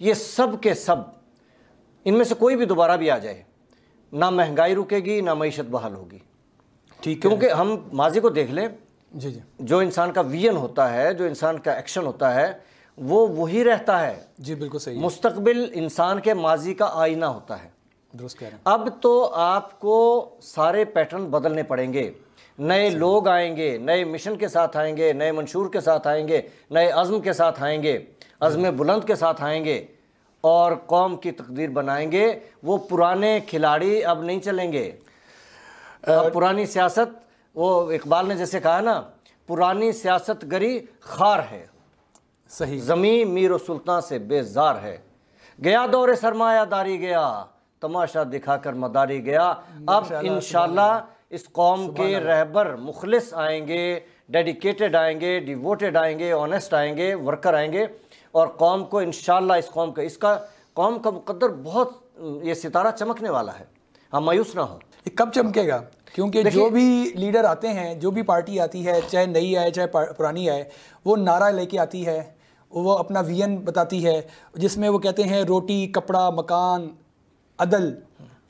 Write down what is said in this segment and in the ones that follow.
یہ سب کے سب ان میں سے کوئی بھی دوبارہ بھی آ جائے، نہ مہنگائی رکے گی نہ معیشت بحال ہوگی. ٹھیک ہے. کیونکہ ہم ماضی کو دیکھ لیں، جی جی جو انسان کا ویژن ہوتا ہے، جو انسان کا ایکشن ہوتا ہے، وہ وہی رہتا ہے. جی بالکل صحیح. مستقبل انسان کے ماضی کا آئینہ ہوتا ہے. درست کہہ رہے ہیں. اب تو آپ کو سارے پیٹرن بدلنے پڑیں گے. نئے لوگ آئیں گے، نئے مشن کے ساتھ آئیں گے، نئے منشور کے ساتھ آئیں گے، نئے عزم کے ساتھ آئیں گے، عزم بلند کے ساتھ آئیں گے اور قوم کی تقدیر بنائیں گے. وہ پرانے کھلاڑی اب نہیں چلیں گے. اب پرانی سیاست، وہ اقبال نے جیسے کہا نا، پرانی سیاست گری خار ہے، صحیح. زمین میر و سلطان سے بیزار ہے. گیا دور سرمایہ داری گیا، تماشا دکھا کر مداری گیا. اب انشاءاللہ اس قوم کے رہبر مخلص آئیں گے، ڈیڈیکیٹڈ آئیں گے، ڈیووٹڈ آئیں گے، آنیسٹ آئیں گے، ورکر آئیں گے، اور قوم کو انشاءاللہ اس قوم کا مقدر بہت، یہ ستارہ چمکنے والا ہے. ہم مایوس نہ ہوں. یہ کب چمکے گا؟ کیونکہ جو بھی لیڈر آتے ہیں، جو بھی پارٹی آتی ہے، چاہے نئی آئے چاہے پرانی آئے، وہ نعرہ لے کے آتی ہے، وہ اپنا ویژن بتاتی ہے، جس میں وہ کہتے ہیں روٹی، کپڑا، مکان، عدل،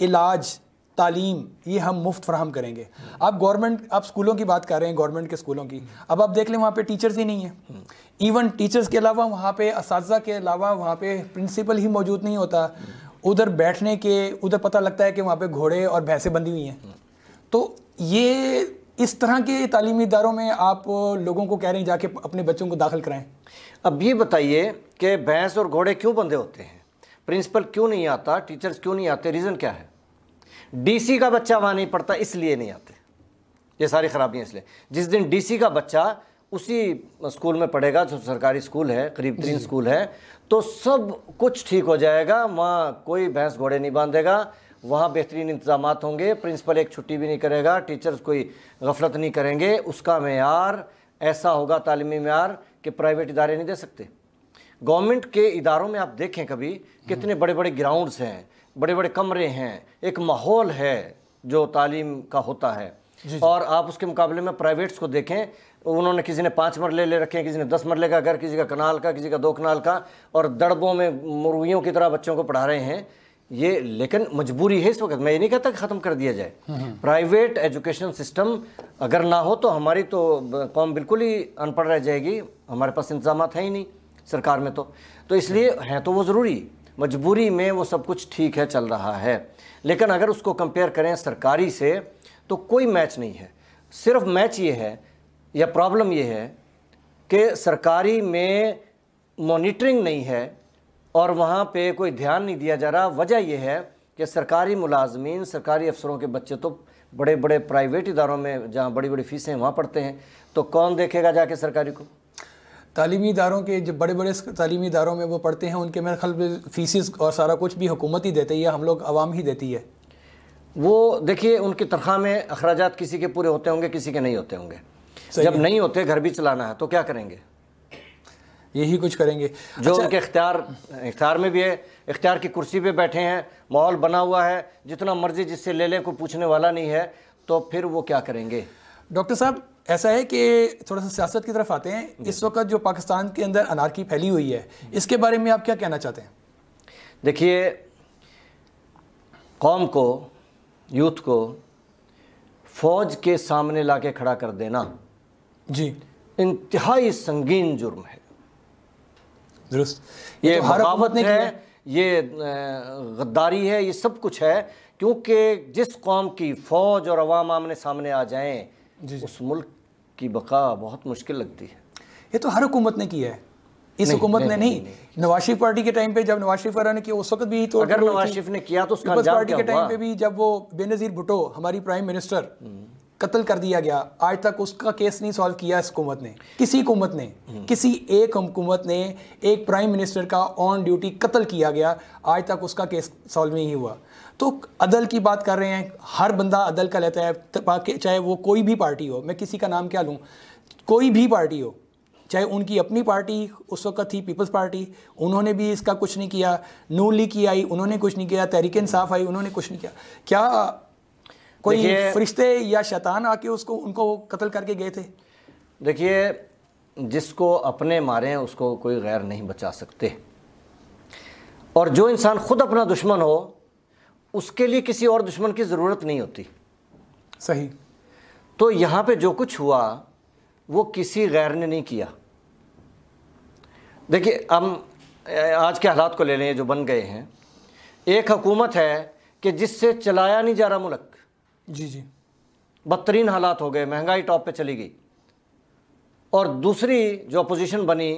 علاج، تعلیم، یہ ہم مفت فراہم کریں گے. آپ اسکولوں کی بات کر رہے ہیں، گورنمنٹ کے اسکولوں کی. اب آپ دیکھ لیں وہاں پہ ٹیچرز ہی نہیں ہیں. ایون ٹیچرز کے علاوہ وہاں پہ اساتذہ کے علاوہ وہاں پہ پرنسپل ہی موجود نہیں ہوتا. ادھر بیٹھنے کے ادھر پتہ لگتا ہے کہ وہاں پہ گھوڑے اور بھینسیں بندھی ہوئی ہیں. تو یہ اس طرح کے تعلیمی اداروں میں آپ لوگوں کو کہہ رہے ہیں جا کے اپنے بچوں کو داخل کرائیں. اب یہ بتائیے کہ بھینس اور گھوڑے کیوں بندھے ہوتے ہیں؟ پرنسپل کیوں نہیں آتا؟ ٹیچرز کیوں نہیں آتے؟ ریزن کیا ہے؟ ڈی سی کا بچہ وہاں نہیں پڑھتا اس لیے نہیں آتے. یہ ساری خرابیاں اس لیے. جس دن ڈی سی کا بچہ اسی اسکول میں پڑھے گا جو سرکاری اسکول ہے، قریب ترین اسکول ہے، تو سب کچھ ٹھیک ہو جائے گا. وہاں کوئی بھینس گھوڑے نہیں باندھے گا، وہاں بہترین انتظامات ہوں گے، پرنسپل ایک چھٹی بھی نہیں کرے گا، ٹیچرز کوئی غفلت نہیں کریں گے. اس کا معیار ایسا ہوگا، تعلیمی معیار، کہ پرائیویٹ ادارے نہیں دے سکتے. گورنمنٹ کے اداروں میں آپ دیکھیں کبھی کتنے بڑے بڑے گراؤنڈز ہیں، بڑے بڑے کمرے ہیں، ایک ماحول ہے جو تعلیم کا ہوتا ہے. اور آپ اس کے مقابلے میں پرائیویٹس کو دیکھیں، انہوں نے کسی نے 5 مرلے لے رکھے ہیں، کسی نے 10 مرلے کا گھر، کسی کا کنال کا، کسی کا 2 کنال کا، اور دڑبوں میں مرغیوں کی طرح بچوں کو پڑھا رہے ہیں. یہ لیکن مجبوری ہے اس وقت. میں یہ نہیں کہتا کہ ختم کر دیا جائے. پرائیویٹ ایجوکیشن سسٹم اگر نہ ہو تو ہماری تو قوم بالکل ہی ان پڑھ رہ جائے گی. ہمارے پاس انتظامات ہیں ہی نہیں سرکار میں. تو اس لیے ہیں تو وہ ضروری، مجبوری میں وہ سب کچھ ٹھیک ہے، چل رہا ہے. لیکن اگر اس کو کمپیئر کریں سرکاری سے تو کوئی میچ نہیں ہے. صرف میچ یہ ہے یا پرابلم یہ ہے کہ سرکاری میں مانیٹرنگ نہیں ہے اور وہاں پہ کوئی دھیان نہیں دیا جا رہا. وجہ یہ ہے کہ سرکاری ملازمین، سرکاری افسروں کے بچے تو بڑے بڑے پرائیویٹ اداروں میں جہاں بڑی بڑی فیسیں وہاں پڑھتے ہیں. تو کون دیکھے گا جا کے سرکاری کو؟ تعلیمی اداروں کے جو بڑے بڑے تعلیمی اداروں میں وہ پڑھتے ہیں، ان کے میرے خیال میں فیسز اور سارا کچھ بھی حکومت ہی دیتی ہے، ہم لوگ عوام ہی دیتی ہے. وہ دیکھیے ان کی تنخواہ میں اخراجات کسی کے پورے ہوتے ہوں گے، کسی کے نہیں ہوتے ہوں گے. جب نہیں ہوتے، گھر بھی چلانا ہے تو کیا کریں گے؟ یہی کچھ کریں گے. جو ان کے اختیار میں بھی ہے، اختیار کی کرسی پہ بیٹھے ہیں، ماحول بنا ہوا ہے، جتنا مرضی جس سے لے لیں، کوئی پوچھنے والا نہیں ہے، تو پھر وہ کیا کریں گے؟ ڈاکٹر صاحب ایسا ہے کہ تھوڑا سا سیاست کی طرف آتے ہیں. اس وقت جو پاکستان کے اندر انارکی پھیلی ہوئی ہے، اس کے بارے میں آپ کیا کہنا چاہتے ہیں؟ دیکھیے، قوم کو، یوتھ کو فوج کے سامنے لا کے کھڑا کر دینا جی انتہائی سنگین جرم ہے. درست. یہ بغاوت ہے، یہ غداری ہے، یہ سب کچھ ہے. کیونکہ جس قوم کی فوج اور عوام آمنے سامنے آ جائیں، اس ملک کی بقا بہت مشکل لگتی ہے. یہ تو ہر حکومت نے کیا ہے، اس حکومت نے نہیں. نواز شریف پارٹی کے ٹائم پہ جب نواز شریف نے کیا اس وقت بھی تو، اگر نواز شریف نے کیا تو اس کا پیپلز انجام پارٹی کیا کے ہوا؟ ٹائم پہ بھی جب وہ بے نظیر بھٹو ہماری پرائم منسٹر قتل کر دیا گیا، آج تک اس کا کیس نہیں سالو کیا اس حکومت نے. کسی حکومت نے، کسی ایک حکومت نے ایک پرائم منسٹر کا آن ڈیوٹی قتل کیا گیا، آج تک اس کا کیس سالو نہیں ہوا. تو عدل کی بات کر رہے ہیں، ہر بندہ عدل کا لیتا ہے، چاہے وہ کوئی بھی پارٹی ہو. میں کسی کا نام کیا لوں، کوئی بھی پارٹی ہو، چاہے ان کی اپنی پارٹی اس وقت تھی پیپلز پارٹی، انہوں نے بھی اس کا کچھ نہیں کیا. نون لیگ کی آئی، انہوں نے کچھ نہیں کیا. تحریک انصاف آئی، انہوں نے کچھ نہیں کیا. کیا کوئی فرشتے یا شیطان آ کے ان کو قتل کر کے گئے تھے؟ دیکھیے، جس کو اپنے مارے ہیں اس کو کوئی غیر نہیں بچا سکتے. اور جو انسان خود اپنا دشمن ہو اس کے لیے کسی اور دشمن کی ضرورت نہیں ہوتی. صحیح. تو یہاں پہ جو کچھ ہوا وہ کسی غیر نے نہیں کیا. دیکھیے ہم آج کے حالات کو لے لیں جو بن گئے ہیں. ایک حکومت ہے کہ جس سے چلایا نہیں جا رہا ملک. جی جی. بدترین حالات ہو گئے, مہنگائی ٹاپ پہ چلی گئی. اور دوسری جو اپوزیشن بنی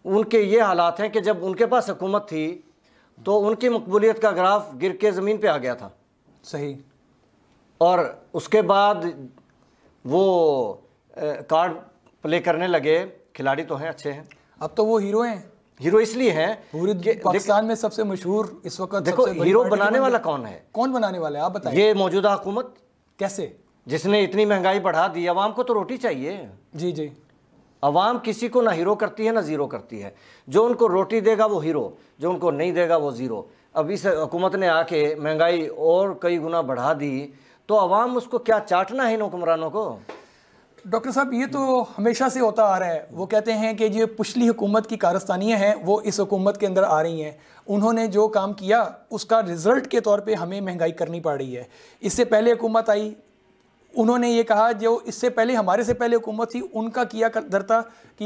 ان کے یہ حالات ہیں کہ جب ان کے پاس حکومت تھی تو ان کی مقبولیت کا گراف گر کے زمین پہ آ گیا تھا. صحیح. اور اس کے بعد وہ کارڈ پلے کرنے لگے. کھلاڑی تو ہیں, اچھے ہیں, اب تو وہ ہیرو ہیں. ہیرو اس لیے ہیں پورے پاکستان میں سب سے مشہور اس وقت. دیکھو ہیرو بنانے والا کون ہے؟ کون بنانے والا ہے آپ بتائیں. یہ موجودہ حکومت. کیسے؟ جس نے اتنی مہنگائی بڑھا دی. عوام کو تو روٹی چاہیے. جی جی. عوام کسی کو نہ ہیرو کرتی ہے نہ زیرو کرتی ہے. جو ان کو روٹی دے گا وہ ہیرو, جو ان کو نہیں دے گا وہ زیرو. اب اس حکومت نے آ کے مہنگائی اور کئی گنا بڑھا دی تو عوام اس کو کیا چاٹنا ہے ان حکمرانوں کو؟ ڈاکٹر صاحب یہ تو ہمیشہ سے ہوتا آ رہا ہے. وہ کہتے ہیں کہ یہ پچھلی حکومت کی کارستانیاں ہیں وہ اس حکومت کے اندر آ رہی ہیں. انہوں نے جو کام کیا اس کا رزلٹ کے طور پہ ہمیں مہنگائی کرنی پڑ رہی ہے. اس سے پہلے حکومت آئی, انہوں نے یہ کہا جو اس سے پہلے ہمارے سے پہلے حکومت تھی ان کا کیا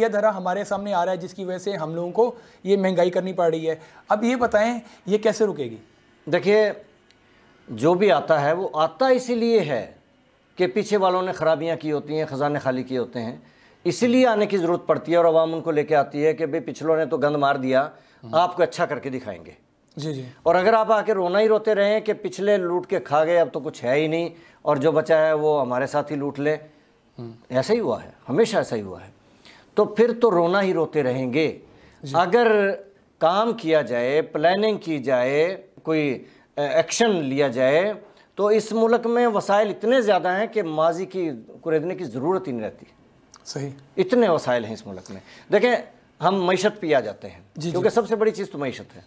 دھرا ہمارے سامنے آ رہا ہے, جس کی وجہ سے ہم لوگوں کو یہ مہنگائی کرنی پڑ رہی ہے. اب یہ بتائیں یہ کیسے رکے گی؟ دیکھیے جو بھی آتا ہے وہ آتا اسی لیے ہے کہ پیچھے والوں نے خرابیاں کی ہوتی ہیں, خزانے خالی کیے ہوتے ہیں, اسی لیے آنے کی ضرورت پڑتی ہے. اور عوام ان کو لے کے آتی ہے کہ بھئی پچھلوں نے تو گند مار دیا, آپ کو اچھا کر کے دکھائیں گے. جی جی. اور اگر آپ آ کے رونا ہی روتے رہیں کہ پچھلے لوٹ کے کھا گئے, اب تو کچھ ہے ہی نہیں اور جو بچا ہے وہ ہمارے ساتھ ہی لوٹ لے, ایسا ہی ہوا ہے, ہمیشہ ایسا ہی ہوا ہے, تو پھر تو رونا ہی روتے رہیں گے. اگر کام کیا جائے, پلاننگ کی جائے, کوئی ایکشن لیا جائے تو اس ملک میں وسائل اتنے زیادہ ہیں کہ ماضی کی کریدنے کی ضرورت ہی نہیں رہتی. صحیح. اتنے وسائل ہیں اس ملک میں. دیکھیں ہم معیشت پہ آ جاتے ہیں کیونکہ سب سے بڑی چیز تو معیشت ہے.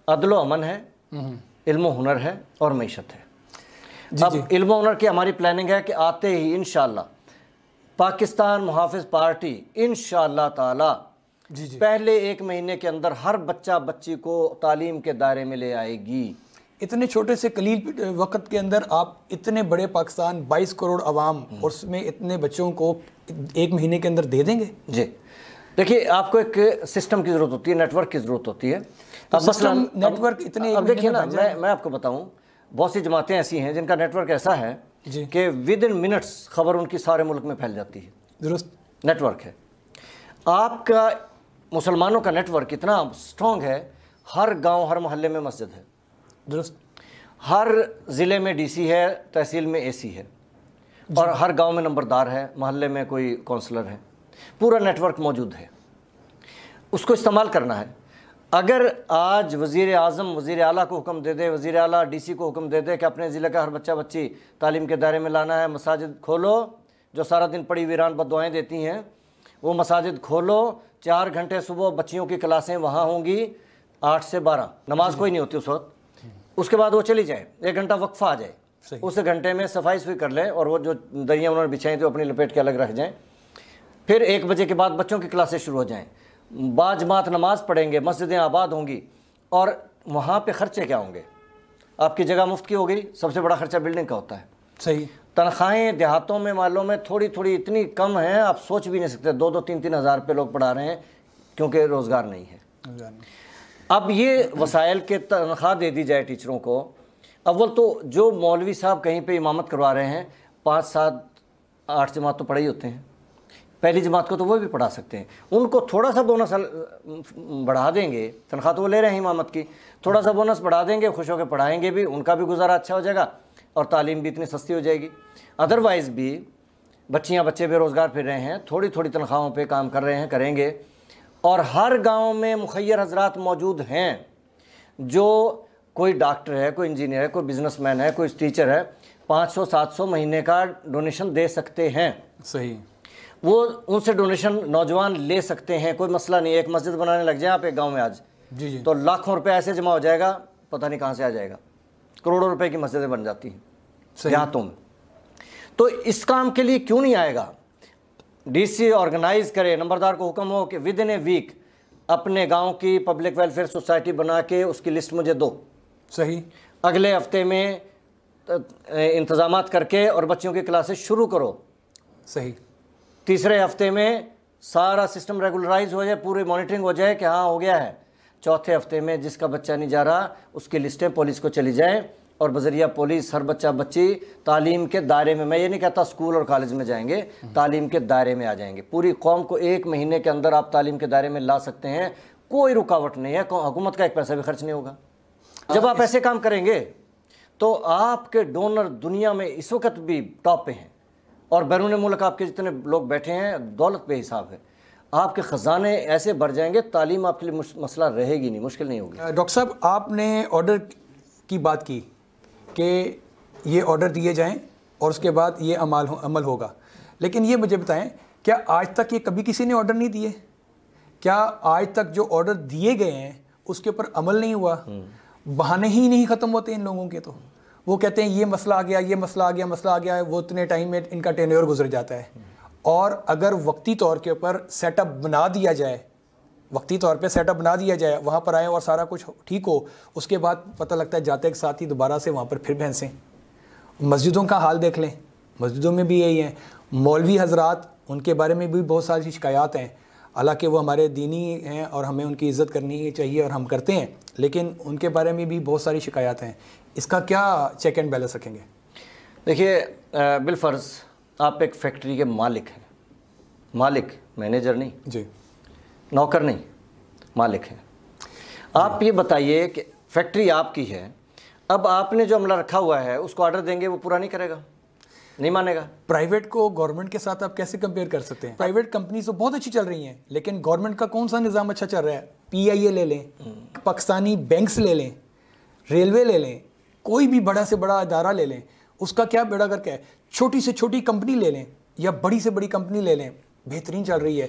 عدل و امن ہے, علم و ہنر ہے اور معیشت ہے. اب علم و ہنر کی ہماری پلاننگ ہے کہ آتے ہی انشاءاللہ پاکستان محافظ پارٹی انشاءاللہ تعالی پہلے 1 مہینے کے اندر ہر بچہ بچی کو تعلیم کے دائرے میں لے آئے گی. اتنے چھوٹے سے قلیل وقت کے اندر آپ اتنے بڑے پاکستان 22 کروڑ عوام اور اس میں اتنے بچوں کو 1 مہینے کے اندر دے دیں گے؟ جی دیکھیے آپ کو ایک سسٹم کی ضرورت ہوتی ہے, نیٹ ورک کی ضرورت ہوتی ہے. اب مثلا نیٹ ورک اتنے اب دیکھیے نا, میں آپ کو بتاؤں بہت سی جماعتیں ایسی ہیں جن کا نیٹ ورک ایسا ہے کہ ود ان منٹس خبر ان کی سارے ملک میں پھیل جاتی ہے. درست نیٹ ورک ہے. آپ کا مسلمانوں کا نیٹ ورک اتنا سٹرونگ ہے, ہر گاؤں ہر محلے میں مسجد ہے. درست. ہر ضلع میں ڈی سی ہے, تحصیل میں اے سی ہے, اور ہر گاؤں میں نمبردار ہے, محلے میں کوئی کونسلر ہے. پورا نیٹ ورک موجود ہے, اس کو استعمال کرنا ہے. اگر آج وزیر اعظم وزیر اعلیٰ کو حکم دے دے, وزیر اعلیٰ ڈی سی کو حکم دے دے کہ اپنے ضلع کا ہر بچہ بچی تعلیم کے دائرے میں لانا ہے, مساجد کھولو, جو سارا دن پڑی ویران بد دعائیں دیتی ہیں وہ مساجد کھولو, 4 گھنٹے صبح بچیوں کی کلاسیں وہاں ہوں گی 8 سے 12, نماز کوئی نہیں ہوتی اس وقت, اس کے بعد وہ چلی جائیں, 1 گھنٹہ وقفہ آ جائے, اس گھنٹے میں صفائی سوئی کر لیں اور وہ جو دریاں انہوں نے بچھائیں تو اپنی لپیٹ کے الگ رکھ جائیں. پھر 1 بجے کے بعد بچوں کی کلاسیں شروع ہو جائیں, باجماعت نماز پڑھیں گے, مسجدیں آباد ہوں گی. اور وہاں پہ خرچے کیا ہوں گے؟ آپ کی جگہ مفت کی ہو گئی, سب سے بڑا خرچہ بلڈنگ کا ہوتا ہے. صحیح. تنخواہیں دیہاتوں میں معلوم ہے تھوڑی اتنی کم ہیں آپ سوچ بھی نہیں سکتے, 2-2 3-3 ہزار روپے لوگ پڑھا رہے ہیں کیونکہ روزگار نہیں ہے. اب یہ وسائل کے تنخواہ دے دی جائے ٹیچروں کو. اول تو جو مولوی صاحب کہیں پہ امامت کروا رہے ہیں 5 7 8 جماعت تو پڑھے ہی ہوتے ہیں, پہلی جماعت کو تو وہ بھی پڑھا سکتے ہیں. ان کو تھوڑا سا بونس بڑھا دیں گے, تنخواہ تو وہ لے رہے ہیں امامت کی, تھوڑا سا بونس بڑھا دیں گے, خوش ہو کے پڑھائیں گے بھی, ان کا بھی گزارا اچھا ہو جائے گا اور تعلیم بھی اتنی سستی ہو جائے گی. ادروائز بھی بچیاں بچے بے روزگار پھر رہے ہیں, تھوڑی تنخواہوں پہ کام کر رہے ہیں, کریں گے. اور ہر گاؤں میں مخیر حضرات موجود ہیں جو کوئی ڈاکٹر ہے, کوئی انجینئر ہے, کوئی بزنس مین ہے, کوئی ٹیچر ہے, 500-700 مہینے کا ڈونیشن دے سکتے ہیں. صحیح. وہ ان سے ڈونیشن نوجوان لے سکتے ہیں, کوئی مسئلہ نہیں. ایک مسجد بنانے لگ جائیں آپ ایک گاؤں میں آج, تو لاکھوں روپے ایسے جمع ہو جائے گا, پتہ نہیں کہاں سے آ جائے گا, کروڑوں روپے کی مسجدیں بن جاتی ہیں دیہاتوں میں. تو اس کام کے لیے کیوں نہیں آئے گا؟ ڈی سی آرگنائز کرے, نمبردار کو حکم ہو کہ ود ان اے ویک اپنے گاؤں کی پبلک ویلفیئر سوسائٹی بنا کے اس کی لسٹ مجھے دو. صحیح. اگلے ہفتے میں انتظامات کر کے اور بچوں کی کلاسز شروع کرو. صحیح. تیسرے ہفتے میں سارا سسٹم ریگولرائز ہو جائے, پوری مانیٹرنگ ہو جائے کہ ہاں ہو گیا ہے. چوتھے ہفتے میں جس کا بچہ نہیں جا رہا اس کی لسٹیں پولیس کو چلی جائیں, اور بذریعہ پولیس ہر بچہ بچی تعلیم کے دائرے میں یہ نہیں کہتا اسکول اور کالج میں جائیں گے, تعلیم کے دائرے میں آ جائیں گے. پوری قوم کو 1 مہینے کے اندر آپ تعلیم کے دائرے میں لا سکتے ہیں, کوئی رکاوٹ نہیں ہے, حکومت کا 1 پیسہ بھی خرچ نہیں ہوگا. جب آپ ایسے کام کریں گے تو آپ کے ڈونر دنیا میں اس وقت بھی ٹاپ پہ ہیں, اور بیرون ملک آپ کے جتنے لوگ بیٹھے ہیں دولت بے حساب ہے. آپ کے خزانے ایسے بھر جائیں گے, تعلیم آپ کے لیے مسئلہ رہے گی نہیں, مشکل نہیں ہوگی. ڈاکٹر صاحب آپ نے آرڈر کی بات کی کہ یہ آرڈر دیے جائیں اور اس کے بعد یہ عمل ہوگا, لیکن یہ مجھے بتائیں کیا آج تک یہ کبھی کسی نے آرڈر نہیں دیے؟ کیا آج تک جو آرڈر دیے گئے ہیں اس کے اوپر عمل نہیں ہوا؟ بہانے ہی نہیں ختم ہوتے ان لوگوں کے. تو وہ کہتے ہیں یہ مسئلہ آ گیا, یہ مسئلہ آ گیا, مسئلہ آ گیا, وہ اتنے ٹائم میں ان کا ٹینیور گزر جاتا ہے. اور اگر وقتی طور کے اوپر سیٹ اپ بنا دیا جائے, وقتی طور پہ سیٹ اپ بنا دیا جائے, وہاں پر آئیں اور سارا کچھ ٹھیک ہو, اس کے بعد پتہ لگتا ہے جاتے کے ساتھ ہی دوبارہ سے وہاں پر پھر بھینسیں. مسجدوں کا حال دیکھ لیں, مسجدوں میں بھی یہی ہیں. مولوی حضرات, ان کے بارے میں بھی بہت ساری شکایات ہیں, حالانکہ وہ ہمارے دینی ہیں اور ہمیں ان کی عزت کرنی چاہیے اور ہم کرتے ہیں, لیکن ان کے بارے میں بھی بہت ساری شکایات ہیں. اس کا کیا چیک اینڈ بیلنس رکھیں گے؟ دیکھیے بالفرض آپ ایک فیکٹری کے مالک ہیں, مالک مینیجر نہیں جی, نوکر نہیں, مالک ہیں. آپ یہ بتائیے کہ فیکٹری آپ کی ہے, اب آپ نے جو عملہ رکھا ہوا ہے اس کو آرڈر دیں گے, وہ پورا نہیں کرے گا, نہیں مانے گا. پرائیویٹ کو گورنمنٹ کے ساتھ آپ کیسے کمپیئر کر سکتے ہیں؟ پرائیویٹ کمپنیز تو بہت اچھی چل رہی ہیں, لیکن گورنمنٹ کا کون سا نظام اچھا چل رہا ہے؟ PIA لے لیں, پاکستانی بینکس لے لیں, ریلوے لے لیں, کوئی بھی بڑا سے بڑا ادارہ لے لیں, اس کا کیا بیڑا کر کے ہے. چھوٹی سے چھوٹی کمپنی لے لیں یا بڑی سے بڑی کمپنی لے لیں, بہترین چل رہی ہے.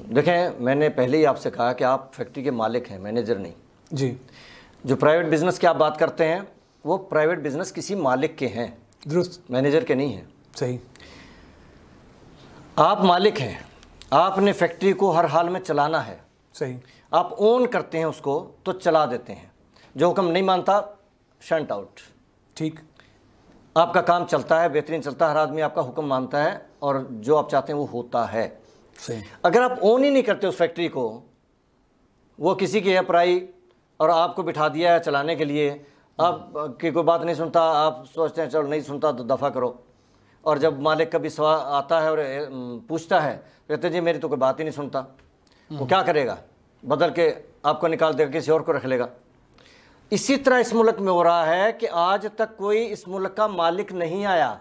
دیکھیں میں نے پہلے ہی آپ سے کہا کہ آپ فیکٹری کے مالک ہیں, مینیجر نہیں. جی. جو پرائیویٹ بزنس کی آپ بات کرتے ہیں وہ پرائیویٹ بزنس کسی مالک کے ہیں, درست, مینیجر کے نہیں ہیں. صحیح. آپ مالک ہیں, آپ نے فیکٹری کو ہر حال میں چلانا ہے. صحیح. آپ اون کرتے ہیں اس کو تو چلا دیتے ہیں, جو حکم نہیں مانتا شنٹ آؤٹ. ٹھیک. آپ کا کام چلتا ہے, بہترین چلتا ہے, ہر آدمی آپ کا حکم مانتا ہے اور جو آپ چاہتے ہیں وہ ہوتا ہے. صحیح. اگر آپ اون ہی نہیں کرتے اس فیکٹری کو, وہ کسی کی ہے پرائی اور آپ کو بٹھا دیا ہے چلانے کے لیے, آپ کی کوئی بات نہیں سنتا, آپ سوچتے ہیں چلو نہیں سنتا تو دفع کرو, اور جب مالک کبھی سوال آتا ہے اور پوچھتا ہے کہتے ہیں جی میری تو کوئی بات ہی نہیں سنتا, وہ کیا کرے گا؟ بدل کے آپ کو نکال دے گا, کسی اور کو رکھ لے گا. اسی طرح اس ملک میں ہو رہا ہے کہ آج تک کوئی اس ملک کا مالک نہیں آیا.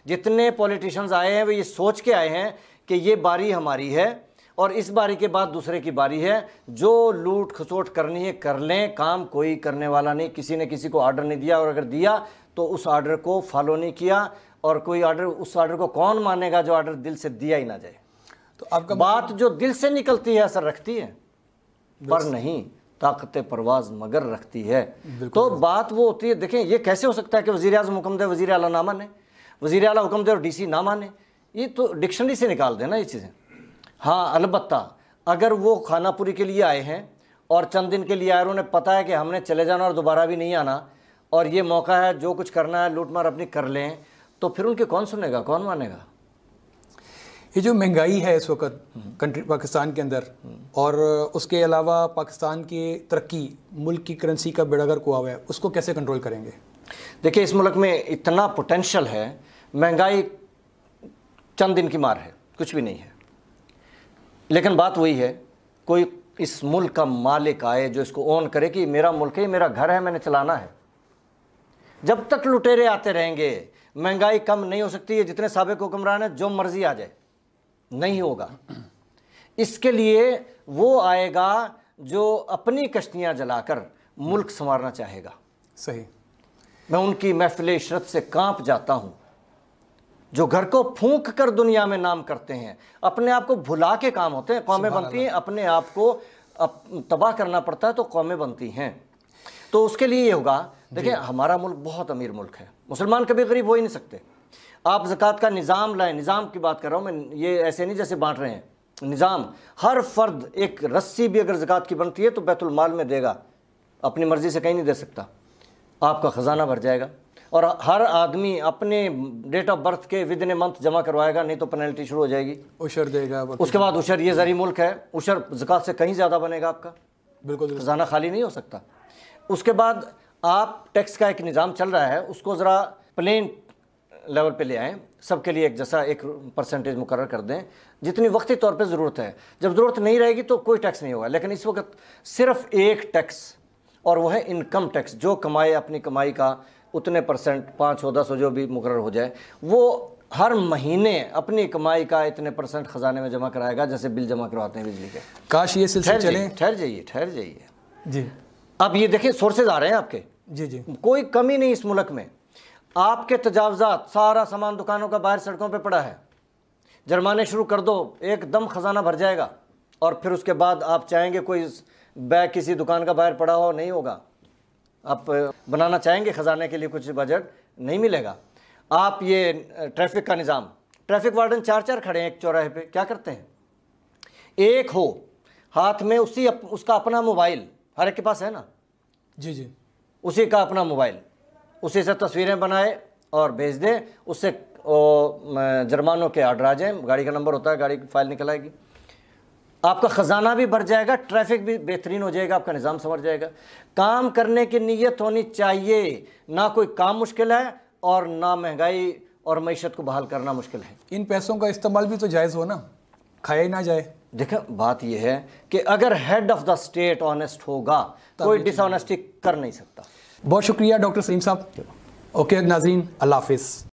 جتنے پولیٹیشنز آئے ہیں وہ یہ سوچ کے آئے ہیں کہ یہ باری ہماری ہے اور اس باری کے بعد دوسرے کی باری ہے, جو لوٹ کھسوٹ کرنی ہے کر لیں, کام کوئی کرنے والا نہیں. کسی نے کسی کو آرڈر نہیں دیا, اور اگر دیا تو اس آرڈر کو فالو نہیں کیا, اور کوئی آرڈر, اس آرڈر کو کون مانے گا جو آرڈر دل سے دیا ہی نہ جائے. تو آپ کا بات جو دل سے نکلتی ہے اثر رکھتی ہے, پر نہیں طاقت پرواز مگر رکھتی ہے. تو بات وہ ہوتی ہے, دیکھیں یہ کیسے ہو سکتا ہے کہ وزیر اعظم حکم دے وزیر اعلیٰ نہ مانے, وزیر اعلیٰ حکم دے اور DC نہ مانے؟ یہ تو ڈکشنری سے نکال دیں نا یہ چیزیں. ہاں البتہ اگر وہ خانہ پوری کے لیے آئے ہیں اور چند دن کے لیے آئے, انہوں نے پتہ ہے کہ ہم نے چلے جانا اور دوبارہ بھی نہیں آنا, اور یہ موقع ہے جو کچھ کرنا ہے لوٹ مار اپنی کر لیں, تو پھر ان کے کون سنے گا, کون مانے گا؟ یہ جو مہنگائی ہے اس وقت کنٹری پاکستان کے اندر, اور اس کے علاوہ پاکستان کی ترقی, ملک کی کرنسی کا بیڑا گرک ہوا ہوا ہے, اس کو کیسے کنٹرول کریں گے؟ دیکھیں اس ملک میں اتنا پوٹینشل ہے, مہنگائی چند دن کی مار ہے, کچھ بھی نہیں ہے. لیکن بات وہی ہے, کوئی اس ملک کا مالک آئے جو اس کو اون کرے کہ میرا ملک ہے, میرا گھر ہے, میں نے چلانا ہے. جب تک لٹیرے آتے رہیں گے مہنگائی کم نہیں ہو سکتی. ہے جتنے سابق حکمران ہیں جو مرضی آ جائے, نہیں ہوگا. اس کے لیے وہ آئے گا جو اپنی کشتیاں جلا کر ملک سنوارنا چاہے گا. صحیح. میں ان کی محفل عشرت سے کانپ جاتا ہوں جو گھر کو پھونک کر دنیا میں نام کرتے ہیں, اپنے آپ کو بھلا کے کام ہوتے ہیں. قومیں بنتی ہیں, اپنے آپ کو تباہ کرنا پڑتا ہے تو قومیں بنتی ہیں. تو اس کے لیے یہ ہوگا, دیکھیں ہمارا ملک بہت امیر ملک ہے, مسلمان کبھی غریب ہو ہی نہیں سکتے. آپ زکوٰۃ کا نظام لائیں, نظام کی بات کر رہا ہوں میں, یہ ایسے نہیں جیسے بانٹ رہے ہیں, نظام ہر فرد ایک رسی بھی اگر زکوٰۃ کی بنتی ہے تو بیت المال میں دے گا, اپنی مرضی سے کہیں نہیں دے سکتا, آپ کا خزانہ بھر جائے گا. اور ہر آدمی اپنے ڈیٹ آف برتھ کے ود ان منتھ جمع کروائے گا, نہیں تو پینلٹی شروع ہو جائے گی, عشر دے گا. اس کے بعد عشر, یہ زرعی ملک ہے, عشر زکوٰۃ سے کہیں زیادہ بنے گا آپ کا, بالکل خزانہ خالی نہیں ہو سکتا. اس کے بعد آپ ٹیکس کا ایک نظام چل رہا ہے, اس کو ذرا پلین لیول پہ لے آئیں, سب کے لیے ایک جیسا ایک پرسنٹیج مقرر کر دیں جتنی وقتی طور پہ ضرورت ہے. جب ضرورت نہیں رہے گی تو کوئی ٹیکس نہیں ہوگا, لیکن اس وقت صرف ایک ٹیکس, اور وہ ہے انکم ٹیکس. جو کمائے اپنی کمائی کا اتنے پرسنٹ, 5 ہو 10 ہو جو بھی مقرر ہو جائے, وہ ہر مہینے اپنی کمائی کا اتنے پرسنٹ خزانے میں جمع کرائے گا, جیسے بل جمع کرواتے ہیں بجلی کے. کاش یہ سلسلہ چلیں. ٹھہر جائیے جی. اب یہ دیکھیں سورسز آ رہے ہیں آپ کے, جی کوئی کمی نہیں اس ملک میں. آپ کے تجاوزات, سارا سامان دکانوں کا باہر سڑکوں پہ پڑا ہے, جرمانے شروع کر دو, ایک دم خزانہ بھر جائے گا. اور پھر اس کے بعد آپ چاہیں گے کوئی بیگ کسی دکان کا باہر پڑا ہو, نہیں ہوگا. آپ بنانا چاہیں گے خزانے کے لیے کچھ بجٹ, نہیں ملے گا. آپ یہ ٹریفک کا نظام, ٹریفک وارڈن 4 کھڑے ہیں ایک چوراہے پہ, کیا کرتے ہیں؟ ایک ہو ہاتھ میں اس کا اپنا موبائل, ہر ایک کے پاس ہے نا, جی اسی کا اپنا موبائل, اسی سے تصویریں بنائے اور بھیج دیں, اس سے جرمانوں کے آرڈر آ جائیں, گاڑی کا نمبر ہوتا ہے, گاڑی کی فائل نکل آئے گی. آپ کا خزانہ بھی بھر جائے گا, ٹریفک بھی بہترین ہو جائے گا, آپ کا نظام سنور جائے گا. کام کرنے کی نیت ہونی چاہیے, نہ کوئی کام مشکل ہے اور نہ مہنگائی اور معیشت کو بحال کرنا مشکل ہے. ان پیسوں کا استعمال بھی تو جائز ہو نا, کھایا ہی نہ جائے. دیکھیں بات یہ ہے کہ اگر head of the state honest ہوگا, کوئی ڈس آنیسٹی کر نہیں سکتا. بہت شکریہ ڈاکٹر سلیم صاحب. اوکے ناظرین, اللہ حافظ.